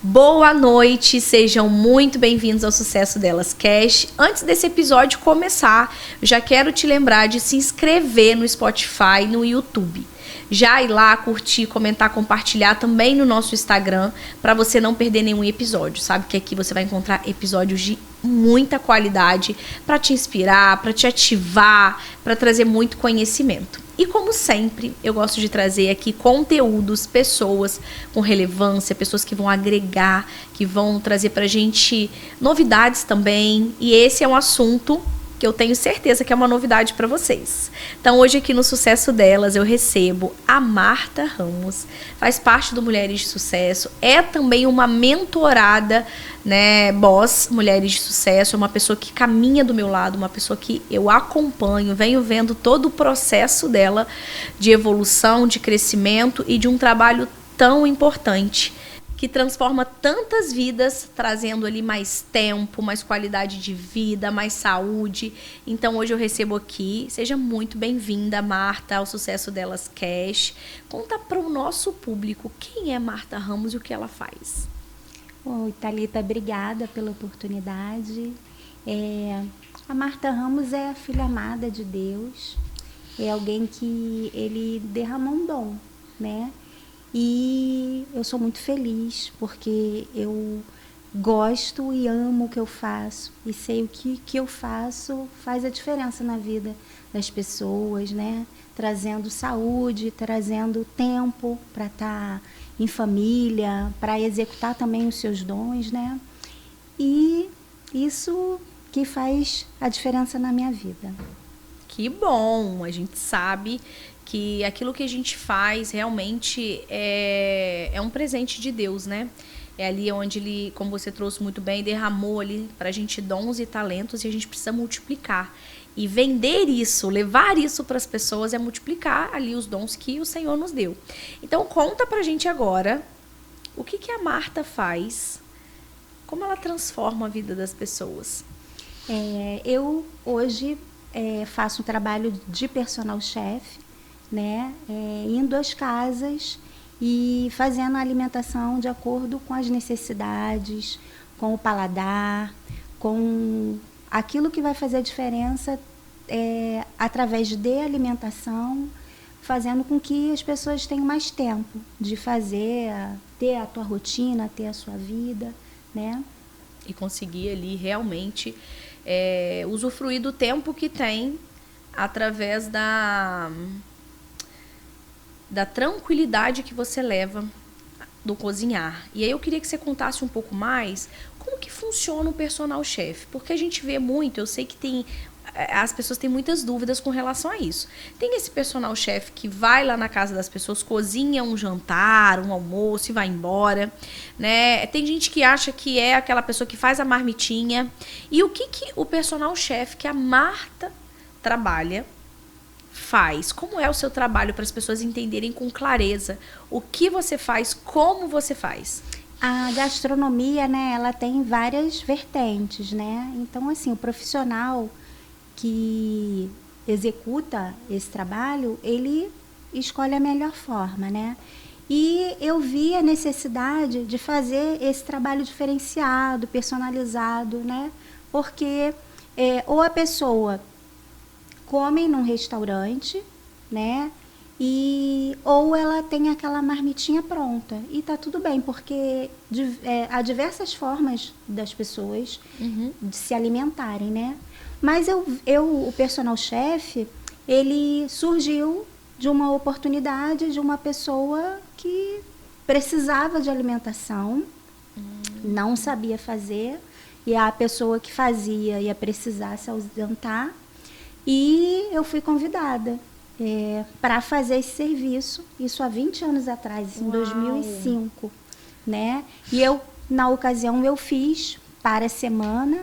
Boa noite, sejam muito bem-vindos ao Sucesso Delas Cast. Antes desse episódio começar, eu já quero te lembrar de se inscrever no Spotify, no YouTube. Já ir lá, curtir, comentar, compartilhar também no nosso Instagram, para você não perder nenhum episódio. Sabe que aqui você vai encontrar episódios de muita qualidade para te inspirar, para te ativar, para trazer muito conhecimento. E como sempre, eu gosto de trazer aqui conteúdos, pessoas com relevância, pessoas que vão agregar, que vão trazer pra gente novidades também. E esse é um assunto que eu tenho certeza que é uma novidade para vocês. Então, hoje aqui no Sucesso Delas, eu recebo a Marta Ramos, faz parte do Mulheres de Sucesso, é também uma mentorada, né, boss Mulheres de Sucesso, é uma pessoa que caminha do meu lado, uma pessoa que eu acompanho, venho vendo todo o processo dela de evolução, de crescimento e de um trabalho tão importante, que transforma tantas vidas, trazendo ali mais tempo, mais qualidade de vida, mais saúde. Então, hoje eu recebo aqui, seja muito bem-vinda, Marta, ao Sucesso Delas Cast. Conta para o nosso público quem é Marta Ramos e o que ela faz. Oi, Thalita, obrigada pela oportunidade. A Marta Ramos é a filha amada de Deus, é alguém que ele derramou um dom, né? E eu sou muito feliz porque eu gosto e amo o que eu faço e sei o que eu faço faz a diferença na vida das pessoas, né? Trazendo saúde, trazendo tempo para estar em família, para executar também os seus dons, né? E isso que faz a diferença na minha vida. Que bom, a gente sabe que aquilo que a gente faz realmente é um presente de Deus, né? É ali onde ele, como você trouxe muito bem, derramou ali pra gente dons e talentos e a gente precisa multiplicar. E vender isso, levar isso para as pessoas é multiplicar ali os dons que o Senhor nos deu. Então conta pra gente agora o que a Marta faz, como ela transforma a vida das pessoas. Eu hoje faço um trabalho de personal chef, né? Indo às casas e fazendo a alimentação de acordo com as necessidades, com o paladar, com aquilo que vai fazer a diferença através de alimentação, fazendo com que as pessoas tenham mais tempo de fazer, ter a tua rotina, ter a sua vida, né? E conseguir ali realmente usufruir do tempo que tem através da tranquilidade que você leva do cozinhar. E aí eu queria que você contasse um pouco mais como que funciona o personal chef, porque a gente vê muito, eu sei que as pessoas têm muitas dúvidas com relação a isso. Tem esse personal chef que vai lá na casa das pessoas, cozinha um jantar, um almoço e vai embora, né? Tem gente que acha que é aquela pessoa que faz a marmitinha. E o que o personal chef que a Marta trabalha faz? Como é o seu trabalho para as pessoas entenderem com clareza o que você faz, como você faz? A gastronomia, né, ela tem várias vertentes, né? Então, assim, o profissional que executa esse trabalho, ele escolhe a melhor forma, né? E eu vi a necessidade de fazer esse trabalho diferenciado, personalizado, né? Porque ou a pessoa come num restaurante, né? Ou ela tem aquela marmitinha pronta. E tá tudo bem, porque há diversas formas das pessoas de se alimentarem, né? Mas o personal chef, ele surgiu de uma oportunidade de uma pessoa que precisava de alimentação, não sabia fazer, e a pessoa que fazia ia precisar se ausentar. E eu fui convidada para fazer esse serviço, isso há 20 anos atrás, em 2005, né? E na ocasião, eu fiz para a semana,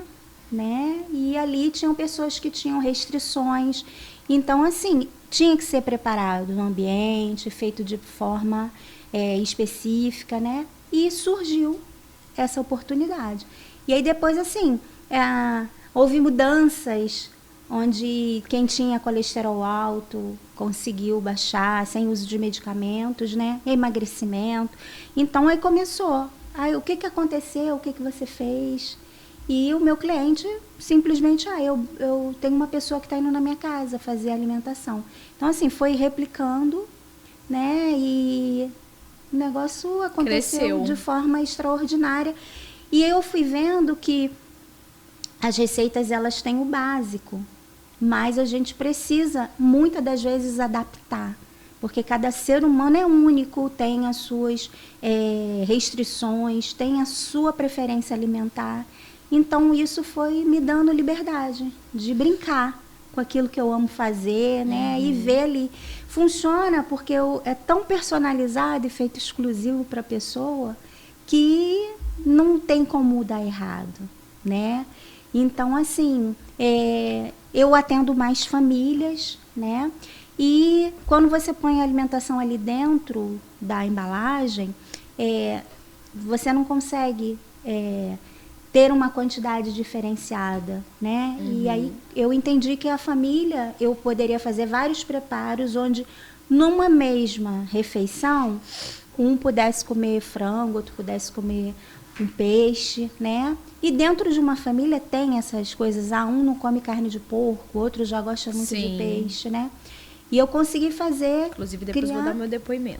né? E ali tinham pessoas que tinham restrições. Então, assim, tinha que ser preparado no ambiente, feito de forma específica, né? E surgiu essa oportunidade. E aí depois, assim, houve mudanças, onde quem tinha colesterol alto conseguiu baixar sem uso de medicamentos, né? Emagrecimento. Então, aí começou o que aconteceu, o que você fez? E o meu cliente simplesmente, eu tenho uma pessoa que está indo na minha casa fazer a alimentação. Então, assim, foi replicando, né? E o negócio aconteceu de forma extraordinária. E eu fui vendo que as receitas, elas têm o básico, mas a gente precisa, muitas das vezes, adaptar. Porque cada ser humano é único, tem as suas restrições, tem a sua preferência alimentar. Então, isso foi me dando liberdade de brincar com aquilo que eu amo fazer, né? E ver ali. Funciona porque é tão personalizado e feito exclusivo para a pessoa que não tem como dar errado, né? Então, assim, eu atendo mais famílias, né? E quando você põe a alimentação ali dentro da embalagem, você não consegue ter uma quantidade diferenciada, né? E aí eu entendi que a família, eu poderia fazer vários preparos onde numa mesma refeição, um pudesse comer frango, outro pudesse comer um peixe, né? E dentro de uma família tem essas coisas. Um não come carne de porco, outro já gosta muito de peixe, né? E eu consegui fazer... Inclusive, depois vou dar meu depoimento.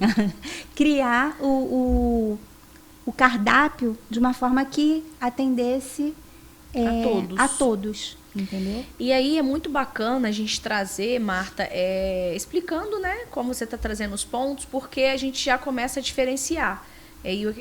Criar o cardápio de uma forma que atendesse a todos, entendeu? E aí é muito bacana a gente trazer, Marta, explicando, né, como você está trazendo os pontos, porque a gente já começa a diferenciar.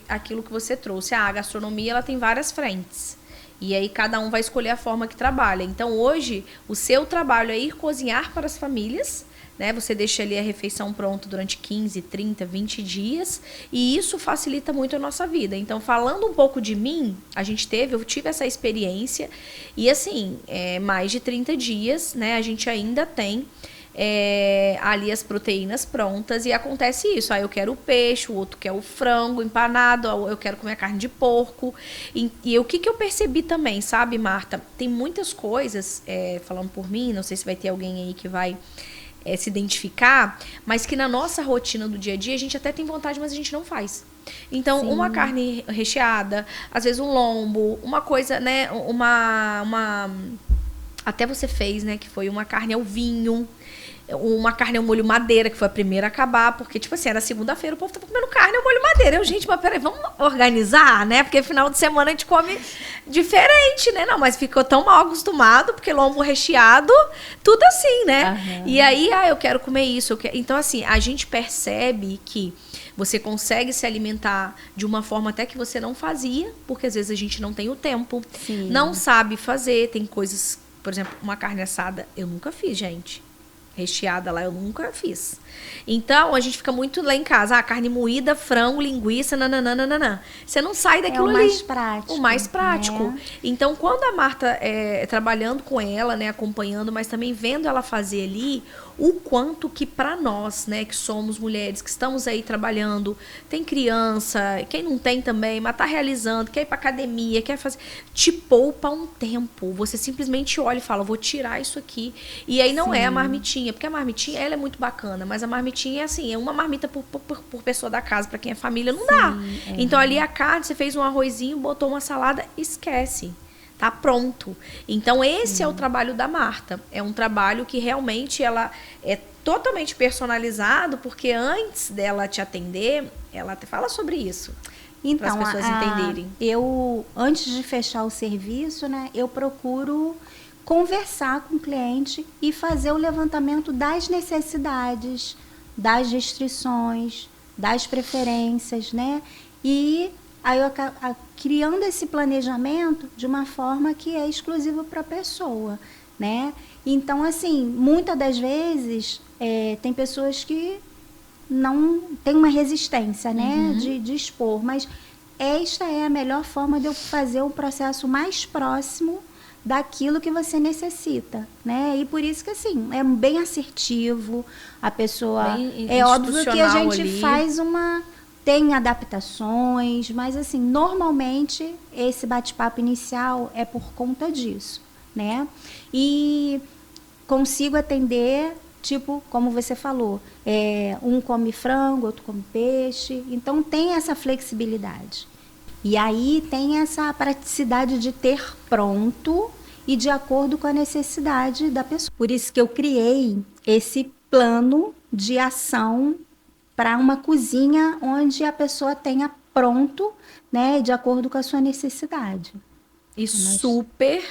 Aquilo que você trouxe. A gastronomia, ela tem várias frentes. E aí cada um vai escolher a forma que trabalha. Então hoje, o seu trabalho é ir cozinhar para as famílias, né? Você deixa ali a refeição pronta durante 15, 30, 20 dias. E isso facilita muito a nossa vida. Então, falando um pouco de mim, eu tive essa experiência. E assim, mais de 30 dias, né? A gente ainda tem... ali as proteínas prontas e acontece isso. Eu quero o peixe, o outro quer o frango empanado, eu quero comer a carne de porco. E o que eu percebi também, sabe, Marta? Tem muitas coisas, falando por mim, não sei se vai ter alguém aí que vai se identificar, mas que na nossa rotina do dia a dia a gente até tem vontade, mas a gente não faz. Então, sim, uma carne recheada, às vezes um lombo, uma coisa, né, até você fez, né, que foi uma carne ao vinho, uma carne ao molho madeira, que foi a primeira a acabar, porque, tipo assim, era segunda-feira, o povo tava comendo carne ao molho madeira. Gente, mas peraí, vamos organizar, né? Porque final de semana a gente come diferente, né? Não, mas ficou tão mal acostumado, porque lombo recheado, tudo assim, né? Uhum. E aí, eu quero comer isso. Então, assim, a gente percebe que você consegue se alimentar de uma forma até que você não fazia, porque às vezes a gente não tem o tempo, sim, não sabe fazer, tem coisas, por exemplo, uma carne assada, eu nunca fiz, gente. Recheada lá, eu nunca fiz. Então, a gente fica muito lá em casa. Carne moída, frango, linguiça, nananana. Você não sai daquilo ali. É o mais prático. O mais prático. Né? Então, quando a Marta trabalhando com ela, né, acompanhando, mas também vendo ela fazer ali, o quanto que para nós, né, que somos mulheres, que estamos aí trabalhando, tem criança, quem não tem também, mas tá realizando, quer ir pra academia, quer fazer, te poupa um tempo. Você simplesmente olha e fala, vou tirar isso aqui. E aí não, sim, é a marmitinha, porque a marmitinha, ela é muito bacana, mas a marmitinha é assim, é uma marmita por pessoa da casa, para quem é família, não, sim, dá. Então ali a carne, você fez um arrozinho, botou uma salada, esquece. Tá pronto. Então, esse é o trabalho da Marta. É um trabalho que realmente ela é totalmente personalizado, porque antes dela te atender, ela até fala sobre isso. Então, para as pessoas entenderem. Antes de fechar o serviço, né, eu procuro conversar com o cliente e fazer o levantamento das necessidades, das restrições, das preferências, né? E aí eu criando esse planejamento de uma forma que é exclusiva para a pessoa, né? Então, assim, muitas das vezes tem pessoas que não têm uma resistência, né, de expor, mas esta é a melhor forma de eu fazer um processo mais próximo daquilo que você necessita, né? E por isso que, assim, é bem assertivo, a pessoa... É óbvio que a gente ali faz tem adaptações, mas assim, normalmente esse bate-papo inicial é por conta disso, né? E consigo atender, tipo, como você falou, um come frango, outro come peixe, então tem essa flexibilidade. E aí tem essa praticidade de ter pronto e de acordo com a necessidade da pessoa. Por isso que eu criei esse plano de ação para uma cozinha onde a pessoa tenha pronto, né, de acordo com a sua necessidade. E super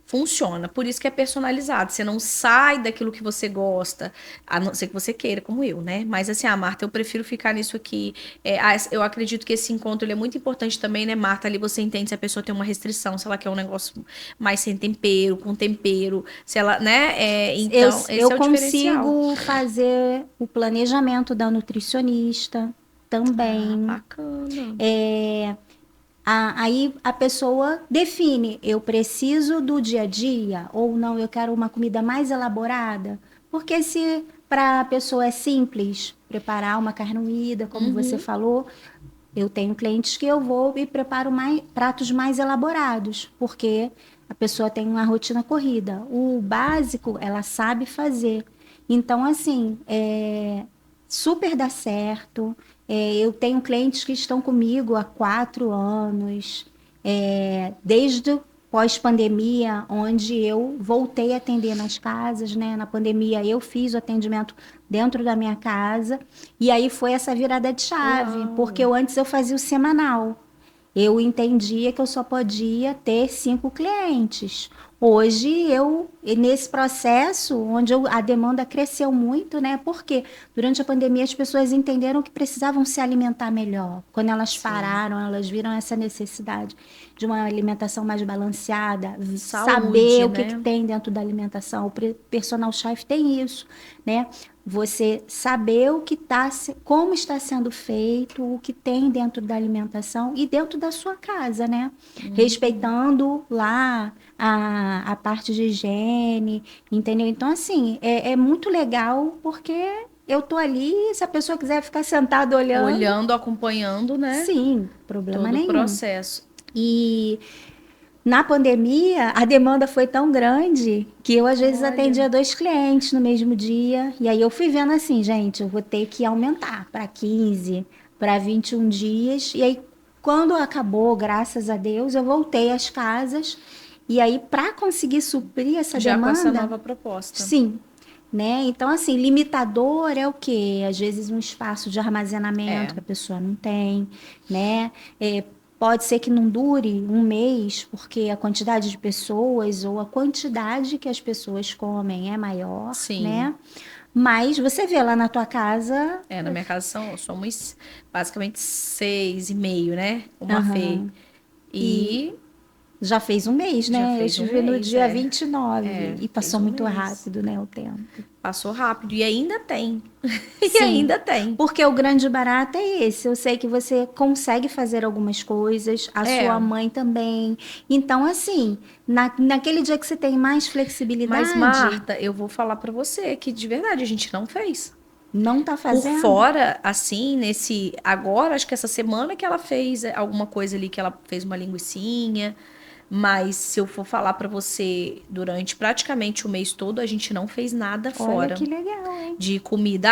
funciona. Por isso que é personalizado. Você não sai daquilo que você gosta, a não ser que você queira, como eu, né? Mas assim, Marta, eu prefiro ficar nisso aqui. Eu acredito que esse encontro ele é muito importante também, né, Marta? Ali você entende se a pessoa tem uma restrição, se ela quer um negócio mais sem tempero, com tempero, se ela, né? Então, esse é o diferencial. Eu consigo fazer o planejamento da nutricionista também. Bacana. Aí a pessoa define, eu preciso do dia a dia ou não, eu quero uma comida mais elaborada. Porque se para a pessoa é simples preparar uma carne moída, como você falou, eu tenho clientes que eu vou e preparo pratos mais elaborados, porque a pessoa tem uma rotina corrida. O básico ela sabe fazer. Então, assim, super dá certo. Eu tenho clientes que estão comigo há 4 anos, desde pós-pandemia, onde eu voltei a atender nas casas, né? Na pandemia eu fiz o atendimento dentro da minha casa, e aí foi essa virada de chave, porque antes eu fazia o semanal. Eu entendia que eu só podia ter 5 clientes. Hoje, nesse processo, onde a demanda cresceu muito, né? Porque durante a pandemia as pessoas entenderam que precisavam se alimentar melhor. Quando elas pararam, elas viram essa necessidade de uma alimentação mais balanceada, saber o que tem dentro da alimentação. O personal chef tem isso, né? Você saber como está sendo feito, o que tem dentro da alimentação e dentro da sua casa, né? Respeitando lá a parte de higiene, entendeu? Então, assim, é muito legal porque eu tô ali, se a pessoa quiser ficar sentada olhando... Olhando, acompanhando, né? Sim, problema nenhum. Todo o processo. E... na pandemia, a demanda foi tão grande que eu, às vezes, atendia 2 clientes no mesmo dia. E aí eu fui vendo assim, gente, eu vou ter que aumentar para 15, para 21 dias. E aí, quando acabou, graças a Deus, eu voltei às casas. E aí, para conseguir suprir essa demanda... Já com essa nova proposta. Sim. Né? Então, assim, limitador é o quê? Às vezes, um espaço de armazenamento que a pessoa não tem, né? Pode ser que não dure um mês, porque a quantidade de pessoas ou a quantidade que as pessoas comem é maior, né? Mas você vê lá na tua casa... na minha casa somos basicamente 6,5, né? Uma Fê. E já fez um mês, né? Eu estive no dia 29 e passou muito rápido, né, o tempo. Passou rápido e ainda tem. E ainda tem. Porque o grande barato é esse. Eu sei que você consegue fazer algumas coisas, a sua mãe também. Então, assim, naquele dia que você tem mais flexibilidade... Mas, Marta, eu vou falar pra você que, de verdade, a gente não fez. Não tá fazendo? Por fora, assim, agora, acho que essa semana que ela fez alguma coisa ali, que ela fez uma linguicinha... Mas se eu for falar para você, durante praticamente o mês todo, a gente não fez nada fora. Olha que legal, hein? De comida.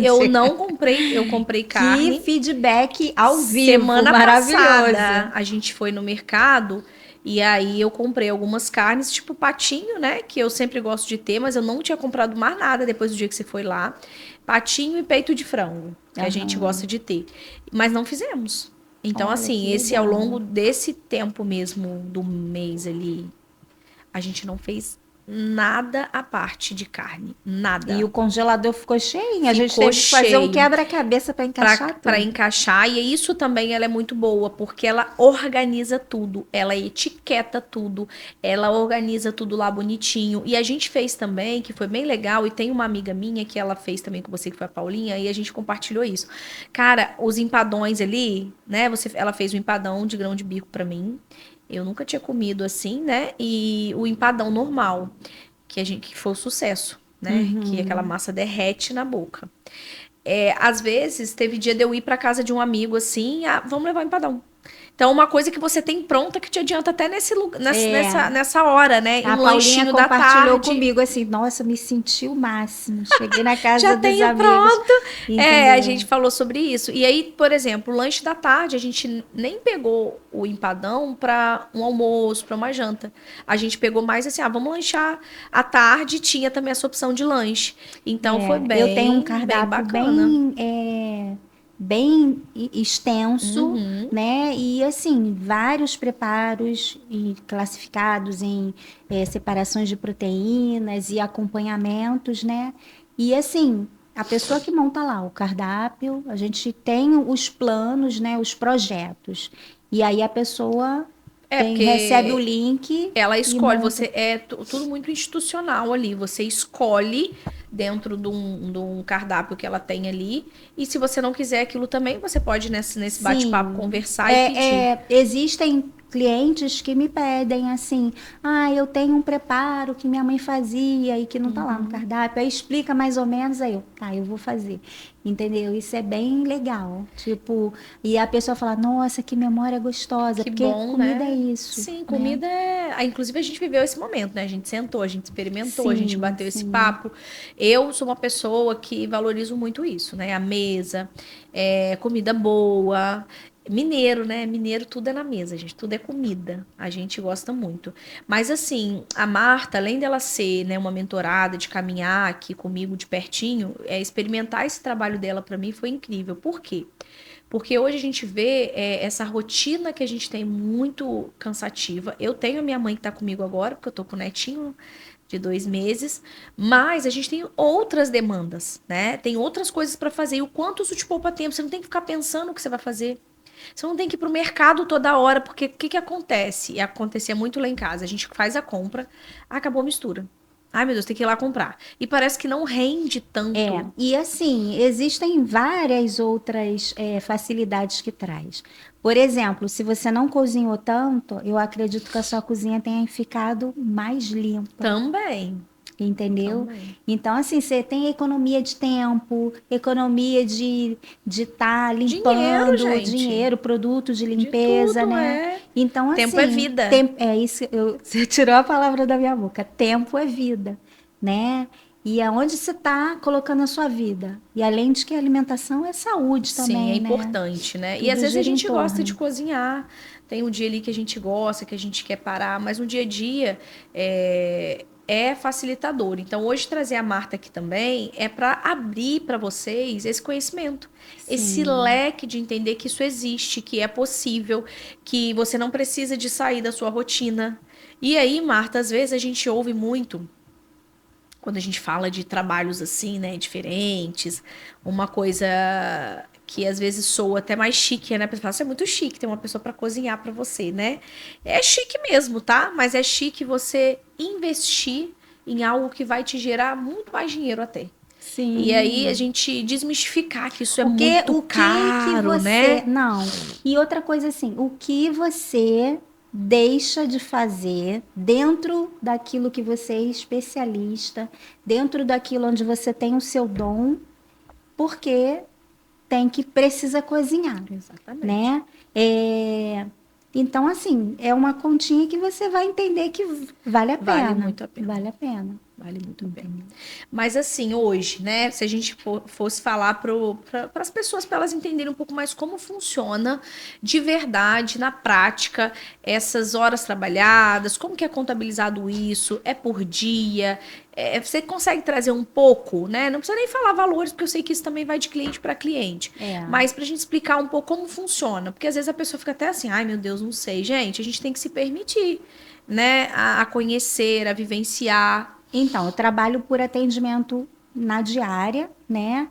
Eu não comprei, eu comprei carne. Que feedback ao vivo, semana maravilhoso. Passada, a gente foi no mercado e aí eu comprei algumas carnes, tipo patinho, né? Que eu sempre gosto de ter, mas eu não tinha comprado mais nada depois do dia que você foi lá. Patinho e peito de frango, que a gente gosta de ter. Mas não fizemos. Então, assim, ao longo desse tempo mesmo do mês ali, a gente não fez nada à parte de carne. Nada. E o congelador ficou cheinho. A gente teve que fazer um quebra-cabeça para encaixar tudo. Para encaixar. E isso também ela é muito boa, porque ela organiza tudo. Ela etiqueta tudo. Ela organiza tudo lá bonitinho. E a gente fez também, que foi bem legal. E tem uma amiga minha que ela fez também com você, que foi a Paulinha. E a gente compartilhou isso. Cara, os empadões ali, né? Ela fez um empadão de grão de bico para mim. Eu nunca tinha comido assim, né? E o empadão normal, que foi o sucesso, né? Que aquela massa derrete na boca. Às vezes, teve dia de eu ir para casa de um amigo assim, vamos levar o empadão. Então, uma coisa que você tem pronta que te adianta até nessa hora, né? A Um Paulinha lanchinho da compartilhou tarde. comigo assim, nossa, me senti o máximo. Cheguei na casa Já dos tenho amigos. pronto. É, a Entendeu? gente falou sobre isso. E aí, por exemplo, o lanche da tarde, a gente nem pegou o empadão para um almoço, para uma janta. A gente pegou mais assim, vamos lanchar à tarde, tinha também essa opção de lanche. Então foi Eu tenho um bem cardápio bacana. bem extenso, Uhum. né? E assim, vários preparos classificados em separações de proteínas e acompanhamentos, né? E assim, a pessoa que monta lá o cardápio, a gente tem os planos, né? Os projetos. E aí a pessoa É, recebe o porque link ela e escolhe, monta. você é tudo muito institucional ali. Você escolhe dentro de um cardápio que ela tem ali. E se você não quiser aquilo também, você pode nesse bate-papo Sim, conversar e pedir. existem clientes que me pedem assim, eu tenho um preparo que minha mãe fazia e que não tá lá no cardápio, aí explica mais ou menos, aí eu vou fazer, entendeu? Isso é bem legal, tipo, e a pessoa fala, nossa, que memória gostosa, Que porque bom, comida é né? isso, Sim, né? comida é. Inclusive, a gente viveu esse momento, né? A gente sentou, a gente experimentou, a gente Sim, bateu esse sim, papo. Eu sou uma pessoa que valorizo muito isso, né? A mesa, comida boa. Mineiro, né? Mineiro tudo é na mesa, gente. Tudo é comida. A gente gosta muito. Mas assim, a Marta, além dela ser, né, uma mentorada de caminhar aqui comigo de pertinho, experimentar esse trabalho dela para mim foi incrível. Por quê? Porque hoje a gente vê essa rotina que a gente tem muito cansativa. Eu tenho a minha mãe que está comigo agora, porque eu tô com o netinho de 2 meses, mas a gente tem outras demandas, né? Tem outras coisas para fazer. E o quanto isso te poupa tempo? Você não tem que ficar pensando o que você vai fazer. Você não tem que ir pro mercado toda hora, porque o que que acontece? E acontecia muito lá em casa. A gente faz a compra, acabou a mistura. Ai, meu Deus, tem que ir lá comprar. E parece que não rende tanto. e assim, existem várias outras facilidades que traz. Por exemplo, se você não cozinhou tanto, eu acredito que a sua cozinha tenha ficado mais limpa, Também. entendeu? Também. Então, assim, você tem economia de tempo, economia de estar Dinheiro, limpando gente. dinheiro, produtos de De limpeza, tudo, né? é. Então, Tempo é assim, vida. é isso, você tirou a palavra da minha boca. Tempo é vida, né? E aonde você está colocando a sua vida. E além de que a alimentação é saúde Sim, é também, né? importante, né? E às Tudo vezes a gira em gente gosta de torno. cozinhar. Tem um dia ali que a gente gosta, que a gente quer parar, mas no dia a dia é facilitador. Então, hoje trazer a Marta aqui também é para abrir para vocês esse conhecimento, esse Sim. leque de entender que isso existe, que é possível, que você não precisa de sair da sua rotina. E aí, Marta, às vezes a gente ouve muito quando a gente fala de trabalhos assim, né, diferentes, uma coisa que às vezes soa até mais chique, né? A pessoa fala, isso é muito chique ter uma pessoa para cozinhar para você, né? É chique mesmo, tá? Mas é chique você investir em algo que vai te gerar muito mais dinheiro até. E aí a Sim. gente desmistificar que isso é Porque muito o que caro, você. né? Não. E outra coisa assim, o que você deixa de fazer dentro daquilo que você é especialista, dentro daquilo onde você tem o seu dom, porque precisa cozinhar, Exatamente. né? É, então, assim, é uma continha que você vai entender que vale a Vale pena. muito a pena. Vale a pena. Vale muito a pena. Entendeu? Mas assim, hoje, né? Se a gente fosse falar para as pessoas, para elas entenderem um pouco mais como funciona de verdade, na prática, essas horas trabalhadas, como que é contabilizado isso, é por dia, você consegue trazer um pouco, né? Não precisa nem falar valores, porque eu sei que isso também vai de cliente para cliente. É. Mas para a gente explicar um pouco como funciona, porque às vezes a pessoa fica até assim, ai meu Deus, não sei. Gente, a gente tem que se permitir, né? A conhecer, a vivenciar. Então, eu trabalho por atendimento na diária, né?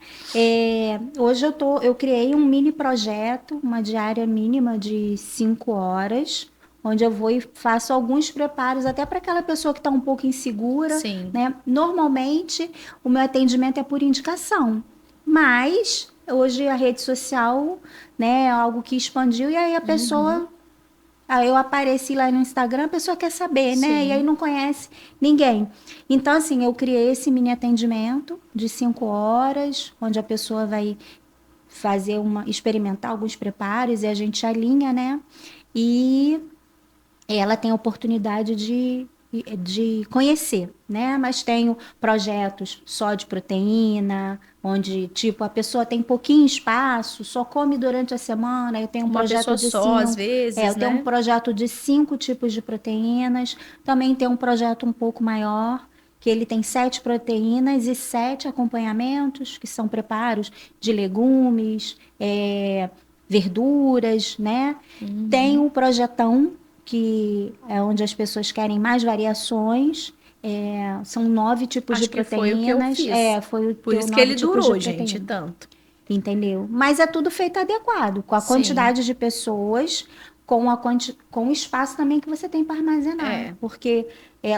Hoje eu criei um mini projeto, uma diária mínima de 5 horas, onde eu vou e faço alguns preparos até para aquela pessoa que está um pouco insegura, Sim. né? Normalmente, o meu atendimento é por indicação, mas hoje a rede social, né, é algo que expandiu e aí a pessoa. Aí eu apareci lá no Instagram, a pessoa quer saber, né? E aí Sim. não conhece ninguém. Então, assim, eu criei esse mini atendimento de 5 horas, onde a pessoa vai experimentar alguns preparos e a gente alinha, né? e ela tem a oportunidade de conhecer, né? Mas tenho projetos só de proteína, onde, tipo, a pessoa tem pouquinho espaço, só come durante a semana. Eu tenho um Uma projeto pessoa de só, às 5, vezes, eu tenho um né? projeto de 5 tipos de proteínas. Também tenho um projeto um pouco maior, que ele tem 7 proteínas e 7 acompanhamentos, que são preparos de legumes, verduras, né? Tem Uhum. o projetão, que é onde as pessoas querem mais variações. São 9 tipos de Acho que foi o que eu proteínas. fiz. Foi o Por teu isso que nove ele tipos de durou, gente, proteína. tanto. Entendeu? Mas é tudo feito adequado, com a Sim, quantidade de pessoas, com o espaço também que você tem para armazenar. é. Porque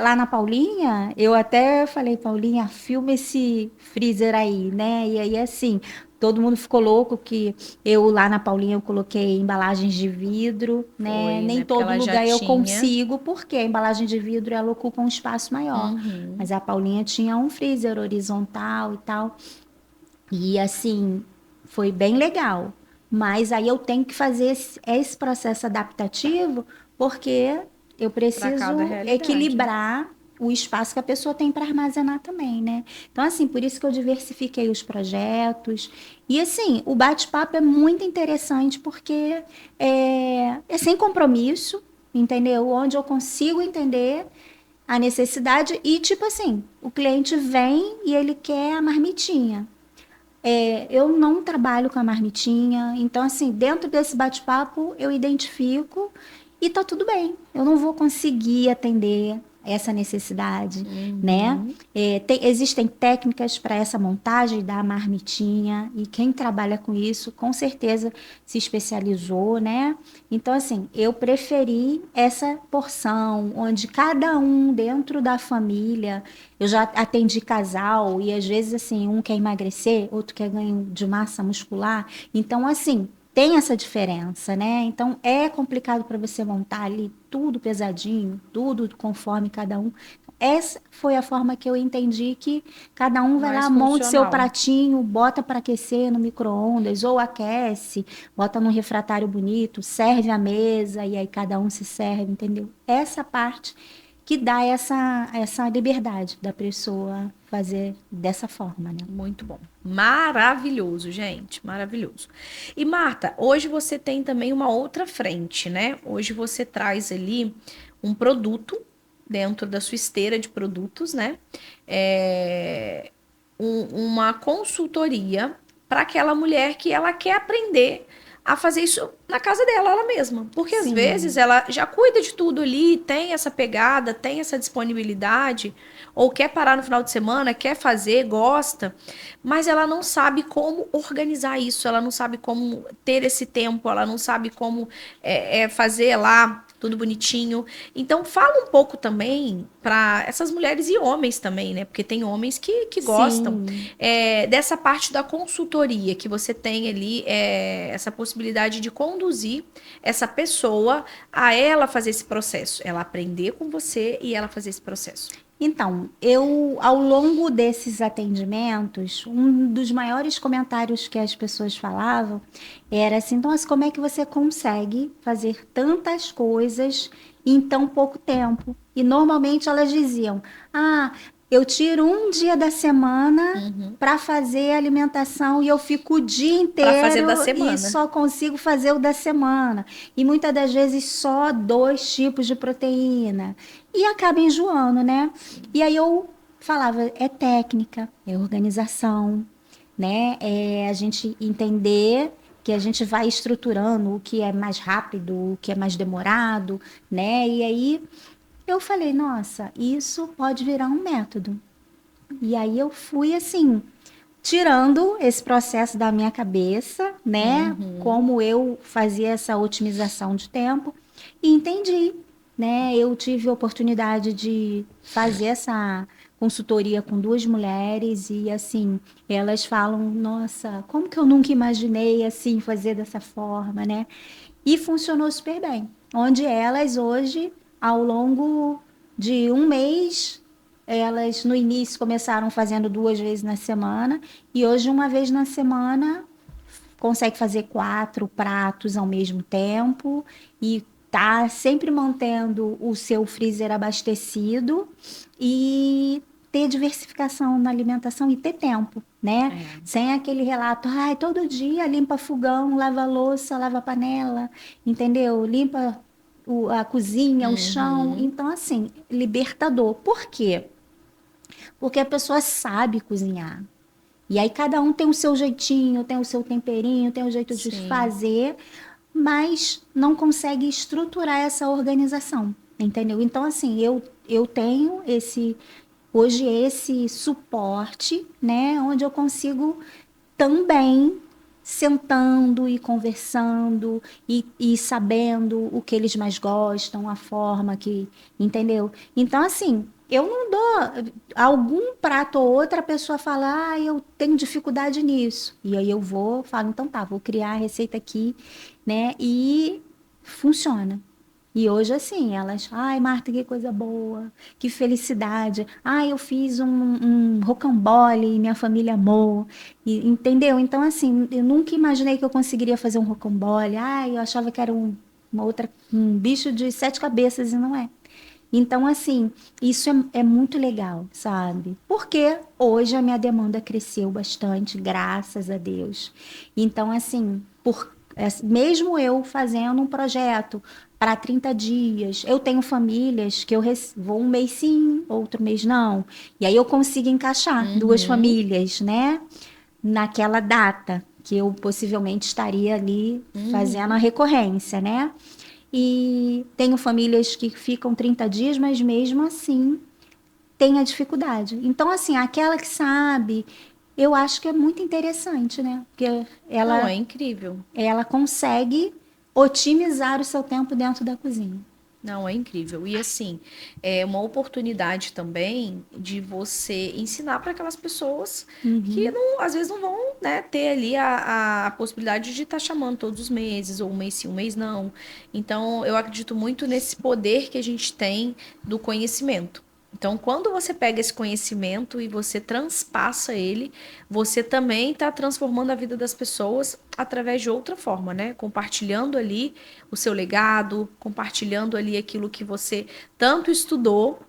lá na Paulinha, eu até falei, Paulinha, filma esse freezer aí, né? E aí, assim, todo mundo ficou louco que eu lá na Paulinha eu coloquei embalagens de vidro, né? Foi, Nem né? Porque todo ela já lugar eu tinha. consigo, porque a embalagem de vidro ela ocupa um espaço maior. Uhum. Mas a Paulinha tinha um freezer horizontal e tal. E assim, foi bem legal. Mas aí eu tenho que fazer esse processo adaptativo, porque eu Para cada preciso realidade. equilibrar o espaço que a pessoa tem para armazenar também, né? Então, assim, por isso que eu diversifiquei os projetos. E, assim, o bate-papo é muito interessante, porque é sem compromisso, entendeu? Onde eu consigo entender a necessidade e, tipo assim, o cliente vem e ele quer a marmitinha. Eu não trabalho com a marmitinha, então, assim, dentro desse bate-papo, eu identifico e tá tudo bem. Eu não vou conseguir atender essa necessidade, né? Uhum. Existem técnicas para essa montagem da marmitinha e quem trabalha com isso, com certeza se especializou, né? Então, assim, eu preferi essa porção onde cada um dentro da família. Eu já atendi casal e às vezes assim, um quer emagrecer, outro quer ganho de massa muscular. Então, assim, tem essa diferença, né? Então é complicado para você montar ali tudo pesadinho, tudo conforme cada um. Essa foi a forma que eu entendi que cada um vai Mais lá, monte seu funcional. pratinho, bota para aquecer no micro-ondas ou aquece, bota num refratário bonito, serve à mesa e aí cada um se serve, entendeu? Essa parte que dá essa liberdade da pessoa fazer dessa forma, né? Muito bom. Maravilhoso, gente. Maravilhoso. E Marta, hoje você tem também uma outra frente, né? Hoje você traz ali um produto dentro da sua esteira de produtos, né? É, uma consultoria para aquela mulher que ela quer aprender a fazer isso na casa dela, ela mesma. Porque às vezes Sim, ela já cuida de tudo ali, tem essa pegada, tem essa disponibilidade, ou quer parar no final de semana, quer fazer, gosta, mas ela não sabe como organizar isso, ela não sabe como ter esse tempo, ela não sabe como fazer lá tudo bonitinho. Então, fala um pouco também para essas mulheres e homens também, né? Porque tem homens que gostam sim. dessa parte da consultoria, que você tem ali essa possibilidade de conduzir essa pessoa a ela fazer esse processo, ela aprender com você e ela fazer esse processo. Então, ao longo desses atendimentos, um dos maiores comentários que as pessoas falavam era assim: nossa, como é que você consegue fazer tantas coisas em tão pouco tempo? E normalmente elas diziam: ah, eu tiro um dia da semana Uhum. para fazer alimentação e eu fico o dia Para fazer da inteiro e semana. só consigo fazer o da semana. E muitas das vezes só 2 tipos de proteína. E acaba enjoando, né? E aí eu falava, é técnica, é organização, né? É a gente entender que a gente vai estruturando o que é mais rápido, o que é mais demorado, né? E aí eu falei, nossa, isso pode virar um método. E aí eu fui assim, tirando esse processo da minha cabeça, né? Uhum. Como eu fazia essa otimização de tempo e entendi, né? Eu tive a oportunidade de fazer essa consultoria com 2 mulheres e assim, elas falam, nossa, como que eu nunca imaginei assim fazer dessa forma, né? E funcionou super bem. Onde elas hoje, ao longo de um mês, elas no início começaram fazendo 2 vezes na semana e hoje uma vez na semana consegue fazer 4 pratos ao mesmo tempo e tá sempre mantendo o seu freezer abastecido e ter diversificação na alimentação e ter tempo, né? Sem aquele relato, ai, todo dia limpa fogão, lava louça, lava panela, entendeu? Limpa a cozinha, o chão. Então, assim, libertador. Por quê? Porque a pessoa sabe cozinhar. E aí cada um tem o seu jeitinho, tem o seu temperinho, tem o jeito de fazer, mas não consegue estruturar essa organização, entendeu? Então, assim, eu tenho hoje esse suporte, né, onde eu consigo também sentando e conversando e sabendo o que eles mais gostam, a forma que, entendeu? Então, assim, eu não dou algum prato ou outra, a pessoa fala, eu tenho dificuldade nisso. E aí eu falo, então tá, vou criar a receita aqui, né? E funciona. E hoje, assim, elas, ai, Marta, que coisa boa, que felicidade. Ai, eu fiz um rocambole e minha família amou. E, entendeu? Então, assim, eu nunca imaginei que eu conseguiria fazer um rocambole. Ai, eu achava que era um bicho de 7 cabeças e não é. Então, assim, isso é muito legal, sabe? Porque hoje a minha demanda cresceu bastante, graças a Deus. Então, assim, mesmo eu fazendo um projeto para 30 dias, eu tenho famílias que eu vou um mês sim, outro mês não. E aí eu consigo encaixar 2 famílias, né? Naquela data que eu possivelmente estaria ali fazendo a recorrência, né? E tenho famílias que ficam 30 dias, mas mesmo assim tem a dificuldade. Então, assim, aquela que sabe, eu acho que é muito interessante, né? Porque Não, é incrível. ela consegue otimizar o seu tempo dentro da cozinha. Não, é incrível. E assim, é uma oportunidade também de você ensinar para aquelas pessoas que não, às vezes não vão, né, ter ali a possibilidade de estar chamando todos os meses, ou um mês sim, um mês não. Então, eu acredito muito nesse poder que a gente tem do conhecimento. Então, quando você pega esse conhecimento e você transpassa ele, você também está transformando a vida das pessoas através de outra forma, né? Compartilhando ali o seu legado, compartilhando ali aquilo que você tanto estudou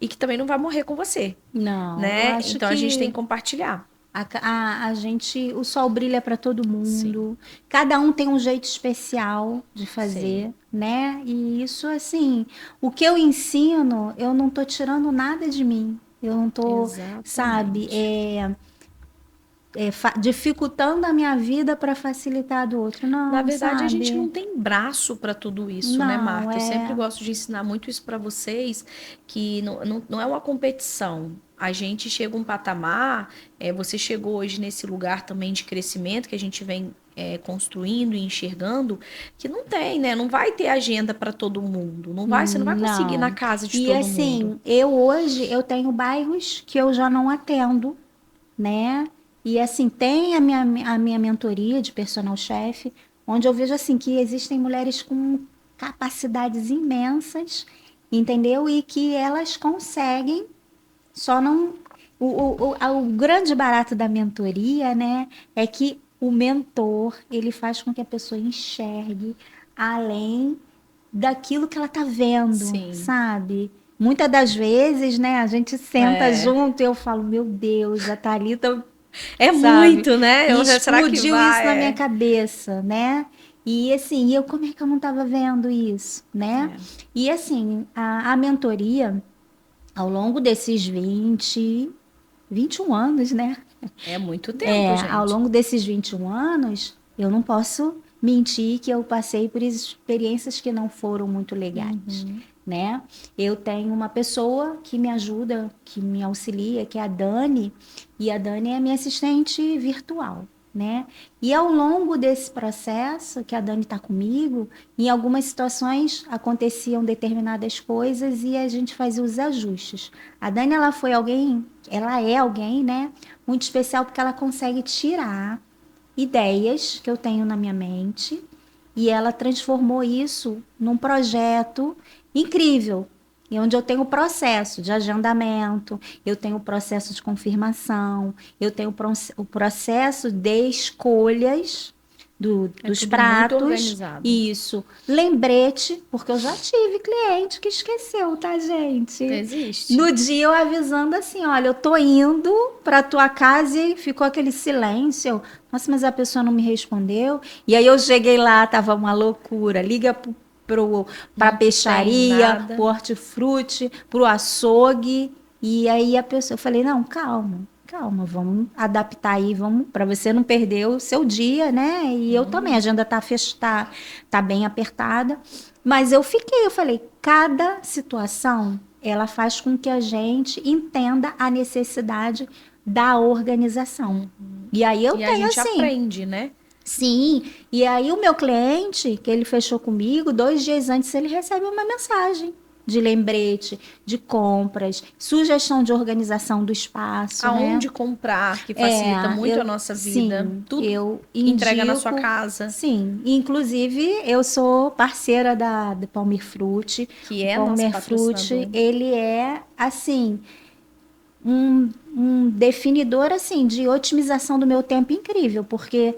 e que também não vai morrer com você, Não, eu né? acho Então a gente tem que que compartilhar. a gente, o sol brilha para todo Sim, mundo. Cada um tem um jeito especial de fazer, sim, né? E isso, assim, o que eu ensino, eu não tô tirando nada de mim. Eu não tô, sabe, exatamente. dificultando a minha vida para facilitar a do outro. Na Não, verdade, a gente sabe? não tem braço para tudo isso, né, Não, Marta? Eu sempre gosto de ensinar muito isso para vocês, que não é uma competição. A gente chega a um patamar, você chegou hoje nesse lugar também de crescimento que a gente vem construindo e enxergando, que não tem, né? Não vai ter agenda para todo mundo. Você não vai conseguir ir na não. casa de E todo mundo. assim, hoje eu tenho bairros que eu já não atendo, né? E assim, tem a minha mentoria de personal chef, onde eu vejo assim que existem mulheres com capacidades imensas, entendeu? E que elas conseguem, só não. O grande barato da mentoria, né, é que o mentor, ele faz com que a pessoa enxergue além daquilo que ela tá vendo, Sim. sabe? Muitas das vezes, né, a gente senta É. junto e eu falo, meu Deus, a Thalita, É sabe? muito, né? E Será que explodiu isso vai? na minha cabeça, né? E assim, como é que eu não estava vendo isso, né? É. E assim, a mentoria, ao longo desses 21 anos, né? É muito tempo, Ao gente. longo desses 21 anos, eu não posso mentir que eu passei por experiências que não foram muito legais, Uhum. né? Eu tenho uma pessoa que me ajuda, que me auxilia, que é a Dani, e a Dani é minha assistente virtual, né? E ao longo desse processo que a Dani está comigo, em algumas situações aconteciam determinadas coisas e a gente fazia os ajustes. A Dani, ela é alguém, né? Muito especial porque ela consegue tirar ideias que eu tenho na minha mente e ela transformou isso num projeto incrível, e onde eu tenho o processo de agendamento, eu tenho o processo de confirmação, eu tenho o processo de escolhas, dos tudo pratos. muito organizado. Isso. Lembrete, porque eu já tive cliente que esqueceu, tá, gente? Existe. No dia eu avisando assim, olha, eu tô indo pra tua casa e ficou aquele silêncio. Nossa, mas a pessoa não me respondeu. E aí eu cheguei lá, tava uma loucura. Liga pra Não tem peixaria, nada. pro hortifruti, pro açougue. E aí a pessoa, eu falei, não, calma, vamos adaptar aí, vamos, para você não perder o seu dia, né? E eu também, a agenda tá bem apertada. Mas eu falei, cada situação, ela faz com que a gente entenda a necessidade da organização. E aí eu E a tenho gente assim, aprende, né? sim, e aí o meu cliente, que ele fechou comigo, 2 dias antes ele recebe uma mensagem de lembrete, de compras, sugestão de organização do espaço, né? Aonde comprar, que facilita muito a nossa vida. Sim, Tudo eu entrega na sua indico, casa, sim, inclusive eu sou parceira da Palmer Fruit. que O é nosso Palmer Fruit, patrocinador. ele é assim um definidor assim de otimização do meu tempo incrível, porque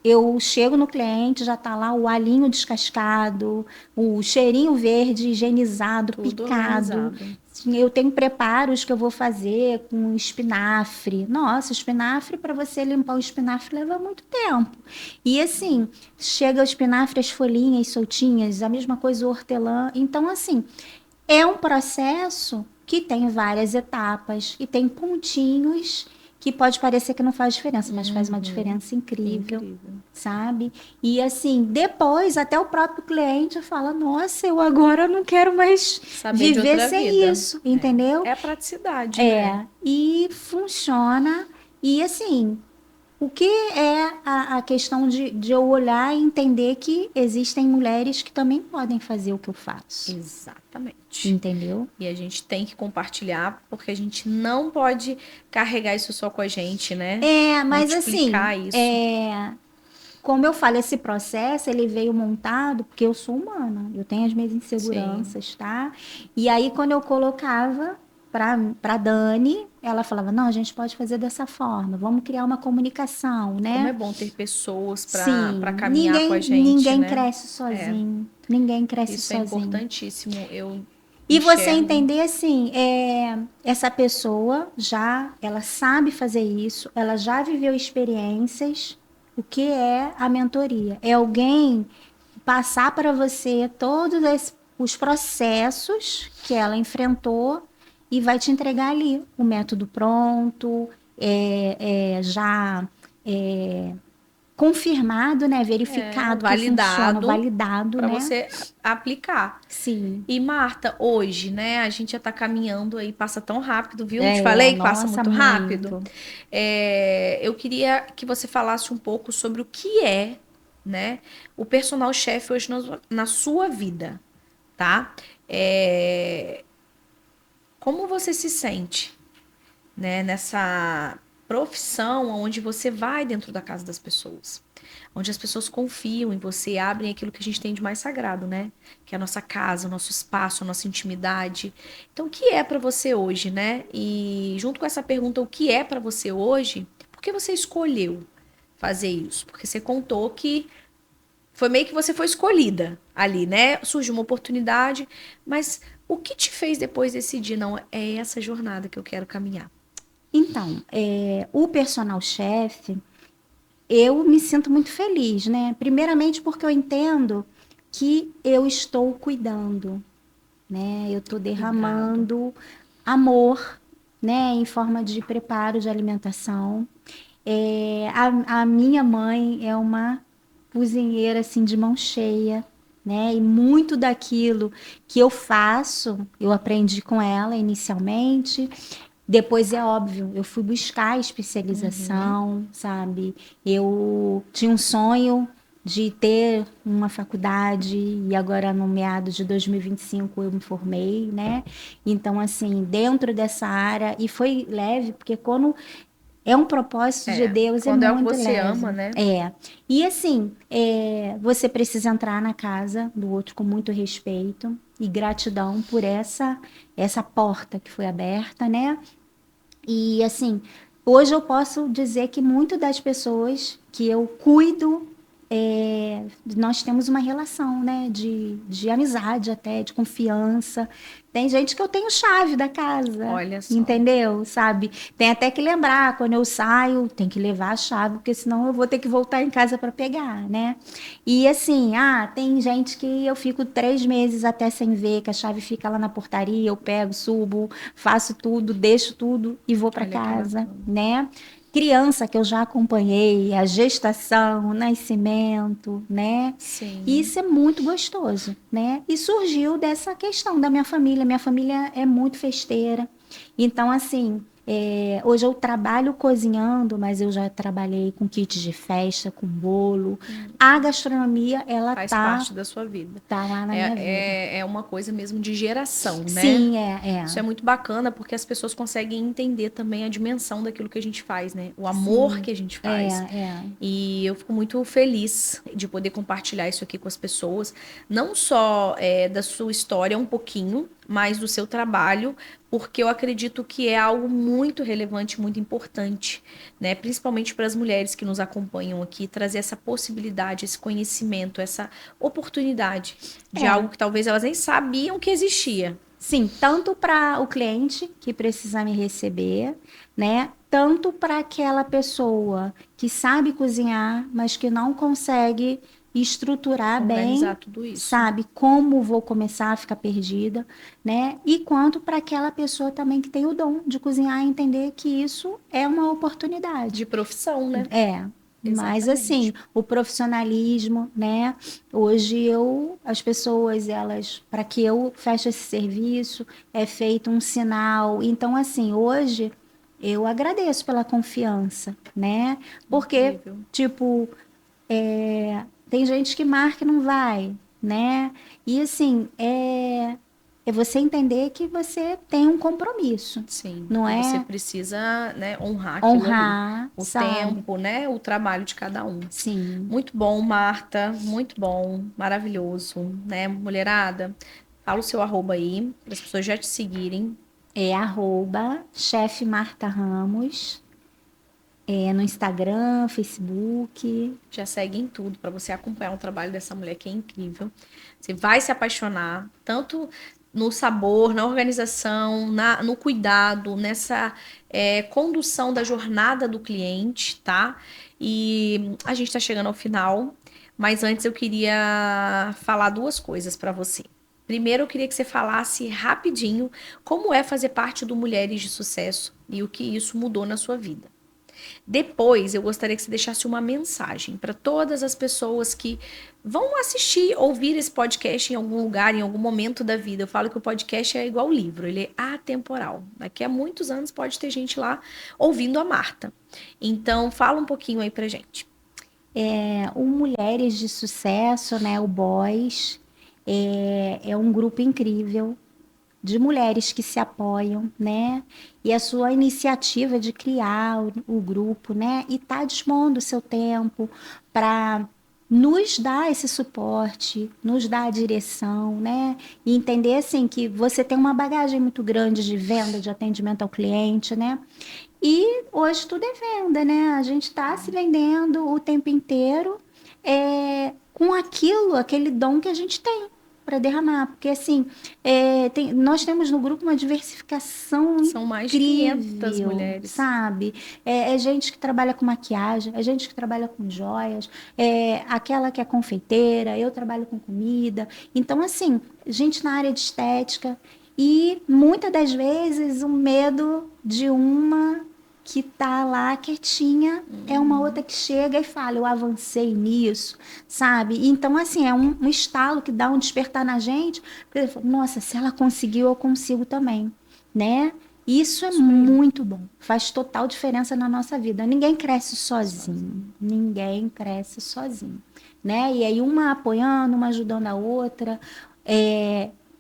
eu chego no cliente, já está lá o alhinho descascado, o cheirinho verde higienizado, Tudo picado. organizado. Eu tenho preparos que eu vou fazer com espinafre. Nossa, espinafre, para você limpar o espinafre leva muito tempo. E assim, chega o espinafre, as folhinhas soltinhas, a mesma coisa o hortelã. Então, assim, é um processo que tem várias etapas e tem pontinhos que pode parecer que não faz diferença, mas faz uma diferença incrível, sabe? E assim, depois até o próprio cliente fala: "Nossa, eu agora não quero mais Saber de viver outra sem vida. isso", entendeu? É a praticidade, né? E funciona. E assim, o que é a questão de eu olhar e entender que existem mulheres que também podem fazer o que eu faço, Exatamente. entendeu? E a gente tem que compartilhar, porque a gente não pode carregar isso só com a gente, né? Mas assim, Multiplicar isso. como eu falo, esse processo ele veio montado porque eu sou humana, eu tenho as minhas inseguranças, tá? E aí quando eu colocava para Dani, ela falava: "Não, a gente pode fazer dessa forma, vamos criar uma comunicação, né?" Como é bom ter pessoas Sim, para caminhar com a gente, ninguém né? cresce sozinho, ninguém cresce Isso é sozinho. importantíssimo. Eu E você enxergo. entender assim, essa pessoa ela sabe fazer isso, ela já viveu experiências. O que é a mentoria? É alguém passar para você todos os processos que ela enfrentou e vai te entregar ali o método pronto, já confirmado, né? Verificado que funciona, Validado validado, para né? você aplicar. Sim. E Marta, hoje, né, a gente já tá caminhando aí, passa tão rápido, viu? Te falei que passa Nossa, muito rápido. muito. Eu queria que você falasse um pouco sobre o que é, né, o personal chef hoje na sua vida, tá? Como você se sente, né, nessa profissão onde você vai dentro da casa das pessoas, onde as pessoas confiam em você, abrem aquilo que a gente tem de mais sagrado, né? Que é a nossa casa, o nosso espaço, a nossa intimidade. Então, o que é para você hoje, né? E junto com essa pergunta, o que é para você hoje? Por que você escolheu fazer isso? Porque você contou que foi meio que você foi escolhida ali, né? Surgiu uma oportunidade, mas o que te fez depois decidir, não, é essa jornada que eu quero caminhar? Então, o personal chef, eu me sinto muito feliz, né? Primeiramente porque eu entendo que eu estou cuidando, né? Eu estou derramando amor, né? Em forma de preparo de alimentação. A minha mãe é uma cozinheira assim de mão cheia, né? E muito daquilo que eu faço, eu aprendi com ela inicialmente. Depois é óbvio, eu fui buscar especialização, sabe? Eu tinha um sonho de ter uma faculdade e agora no meados de 2025 eu me formei, né? Então assim, dentro dessa área e foi leve, porque quando é um propósito de Deus, Quando é o que muito você leve. ama, né? E assim, você precisa entrar na casa do outro com muito respeito e gratidão por essa porta que foi aberta, né? E assim, hoje eu posso dizer que muito das pessoas que eu cuido. Nós temos uma relação, né, de amizade até, de confiança. Tem gente que eu tenho chave da casa, Olha só. entendeu? Sabe? Tem até que lembrar, quando eu saio, tem que levar a chave, porque senão eu vou ter que voltar em casa para pegar, né? E assim, tem gente que eu fico 3 meses até sem ver, que a chave fica lá na portaria, eu pego, subo, faço tudo, deixo tudo e vou para Olha que casa, bacana. né? Criança que eu já acompanhei, a gestação, o nascimento, né? Sim. E isso é muito gostoso, né? E surgiu dessa questão da minha família. Minha família é muito festeira. Então, assim, hoje eu trabalho cozinhando, mas eu já trabalhei com kits de festa, com bolo. A gastronomia, ela Faz tá, parte da sua vida. tá lá na minha vida. É uma coisa mesmo de geração, né? Sim, Isso é muito bacana porque as pessoas conseguem entender também a dimensão daquilo que a gente faz, né? O amor que a gente faz. E eu fico muito feliz de poder compartilhar isso aqui com as pessoas. Não só da sua história um pouquinho, mas do seu trabalho, porque eu acredito que é algo muito relevante, muito importante, né? Principalmente para as mulheres que nos acompanham aqui, trazer essa possibilidade, esse conhecimento, essa oportunidade de algo que talvez elas nem sabiam que existia. Sim, tanto para o cliente que precisa me receber, né? Tanto para aquela pessoa que sabe cozinhar, mas que não consegue estruturar Organizar bem, tudo isso. sabe como vou começar a ficar perdida, né? E quanto para aquela pessoa também que tem o dom de cozinhar e entender que isso é uma oportunidade. De profissão, né? Mas Exatamente. assim, o profissionalismo, né? Hoje as pessoas, para que eu feche esse serviço, é feito um sinal. Então, assim, hoje eu agradeço pela confiança, né? Porque, Incrível. tipo, tem gente que marca e não vai, né? E assim, é você entender que você tem um compromisso. Sim. Não E você é precisa, né, honrar aquilo ali. honrar, O sabe? tempo, né? O trabalho de cada um. Sim. Muito bom, Marta. Muito bom. Maravilhoso, né? Mulherada, fala o seu arroba aí, para as pessoas já te seguirem. É @chefe Marta Ramos, no Instagram, Facebook. Já segue em tudo para você acompanhar o trabalho dessa mulher que é incrível. Você vai se apaixonar tanto no sabor, na organização, no cuidado, nessa condução da jornada do cliente, tá? E a gente está chegando ao final, mas antes eu queria falar duas coisas para você. Primeiro, eu queria que você falasse rapidinho como é fazer parte do Mulheres de Sucesso e o que isso mudou na sua vida. Depois, eu gostaria que você deixasse uma mensagem para todas as pessoas que vão assistir, ouvir esse podcast em algum lugar, em algum momento da vida. Eu falo que o podcast é igual o livro, ele é atemporal. Daqui a muitos anos pode ter gente lá ouvindo a Marta. Então, fala um pouquinho aí pra gente. O Mulheres de Sucesso, né, o Boys, é um grupo incrível de mulheres que se apoiam, né? E a sua iniciativa de criar o grupo, né? E tá dispondo o seu tempo para nos dar esse suporte, nos dar a direção, né? E entender assim que você tem uma bagagem muito grande de venda, de atendimento ao cliente, né? E hoje tudo é venda, né? A gente está se vendendo o tempo inteiro com aquele dom que a gente tem para derramar. Porque, assim, nós temos no grupo uma diversificação São mais de 500 mulheres. sabe? É gente que trabalha com maquiagem, é gente que trabalha com joias, aquela que é confeiteira, eu trabalho com comida. Então, assim, gente na área de estética. E, muitas das vezes, o medo de uma que tá lá quietinha, é uma outra que chega e fala, eu avancei nisso, sabe? Então, assim, é um estalo que dá um despertar na gente, porque, nossa, se ela conseguiu, eu consigo também, né? Isso é muito bom, faz total diferença na nossa vida. Ninguém cresce sozinho, ninguém cresce sozinho, né? E aí uma apoiando, uma ajudando a outra,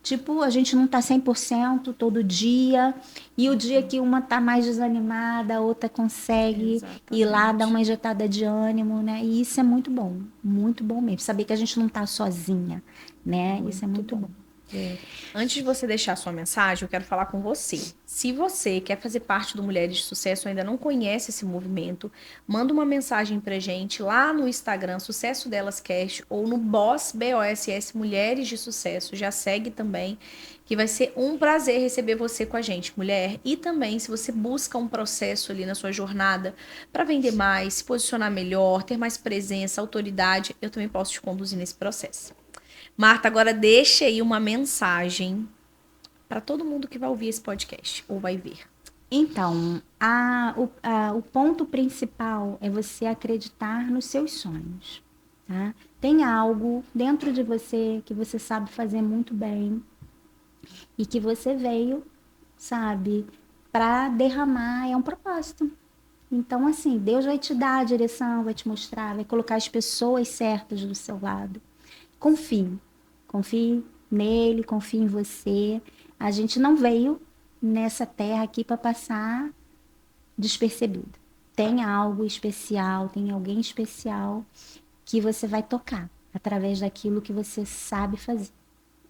tipo, a gente não tá 100% todo dia, e o dia que uma tá mais desanimada, a outra consegue ir lá dar uma injetada de ânimo, né? E isso é muito bom mesmo, saber que a gente não tá sozinha, né? Isso é muito bom. Antes de você deixar a sua mensagem, eu quero falar com você. Se você quer fazer parte do Mulheres de Sucesso, ainda não conhece esse movimento, manda uma mensagem pra gente lá no Instagram, Sucesso Delas Cast, ou no BOSS, Mulheres de Sucesso. Já segue também, que vai ser um prazer receber você com a gente, mulher. E também, se você busca um processo ali na sua jornada para vender mais, se posicionar melhor, ter mais presença, autoridade, eu também posso te conduzir nesse processo. Marta, agora deixa aí uma mensagem para todo mundo que vai ouvir esse podcast ou vai ver. Então, o ponto principal é você acreditar nos seus sonhos, tá? Tem algo dentro de você que você sabe fazer muito bem e que você veio, sabe, para derramar, é um propósito. Então, assim, Deus vai te dar a direção, vai te mostrar, vai colocar as pessoas certas do seu lado. Confie nele, confie em você. A gente não veio nessa terra aqui para passar despercebido. Tem algo especial, tem alguém especial que você vai tocar através daquilo que você sabe fazer,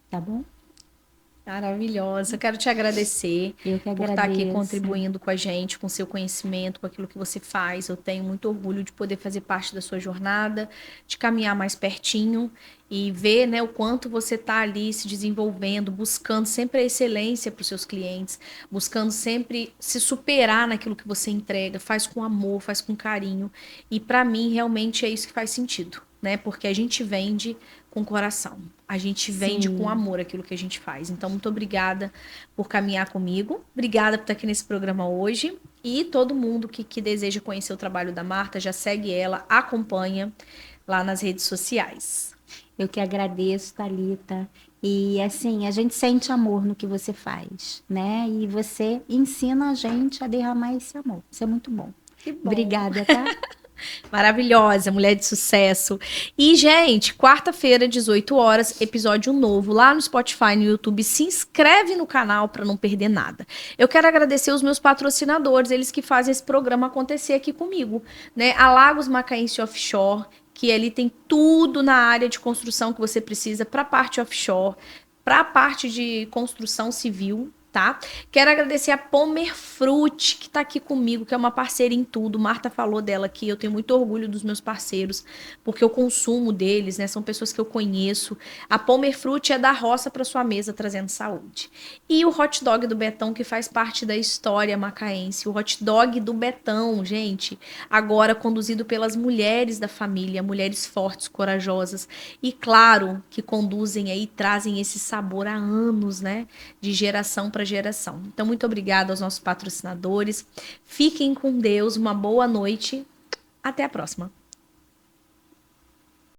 tá bom? Maravilhosa. Eu quero te agradecer Eu que por estar aqui agradeço. contribuindo com a gente, com seu conhecimento, com aquilo que você faz. Eu tenho muito orgulho de poder fazer parte da sua jornada, de caminhar mais pertinho e ver, né, o quanto você está ali se desenvolvendo, buscando sempre a excelência para os seus clientes, buscando sempre se superar naquilo que você entrega, faz com amor, faz com carinho. E para mim, realmente é isso que faz sentido, né? Porque a gente vende com coração. A gente vende com amor aquilo que a gente faz. Então, muito obrigada por caminhar comigo. Obrigada por estar aqui nesse programa hoje. E todo mundo que deseja conhecer o trabalho da Marta, já segue ela, acompanha lá nas redes sociais. Eu que agradeço, Thalita. E assim, a gente sente amor no que você faz, né? E você ensina a gente a derramar esse amor. Isso é muito bom. Que bom. Obrigada, tá? Maravilhosa, mulher de sucesso. E, gente, quarta-feira, 18 horas, episódio novo lá no Spotify, no YouTube. Se inscreve no canal para não perder nada. Eu quero agradecer os meus patrocinadores, eles que fazem esse programa acontecer aqui comigo, né? A Lagos Macaense Offshore, que ali tem tudo na área de construção que você precisa para a parte offshore, para a parte de construção civil, tá? Quero agradecer a Pomerfruit, que tá aqui comigo, que é uma parceira em tudo. Marta falou dela aqui, eu tenho muito orgulho dos meus parceiros, porque eu consumo deles, né? São pessoas que eu conheço. A Pomerfruit é da roça para sua mesa, trazendo saúde. E o Hot Dog do Betão, que faz parte da história macaense. O Hot Dog do Betão, gente, agora conduzido pelas mulheres da família, mulheres fortes, corajosas. E claro, que conduzem aí, trazem esse sabor há anos, né? De geração para geração. Então, muito obrigada aos nossos patrocinadores. Fiquem com Deus, uma boa noite. Até a próxima.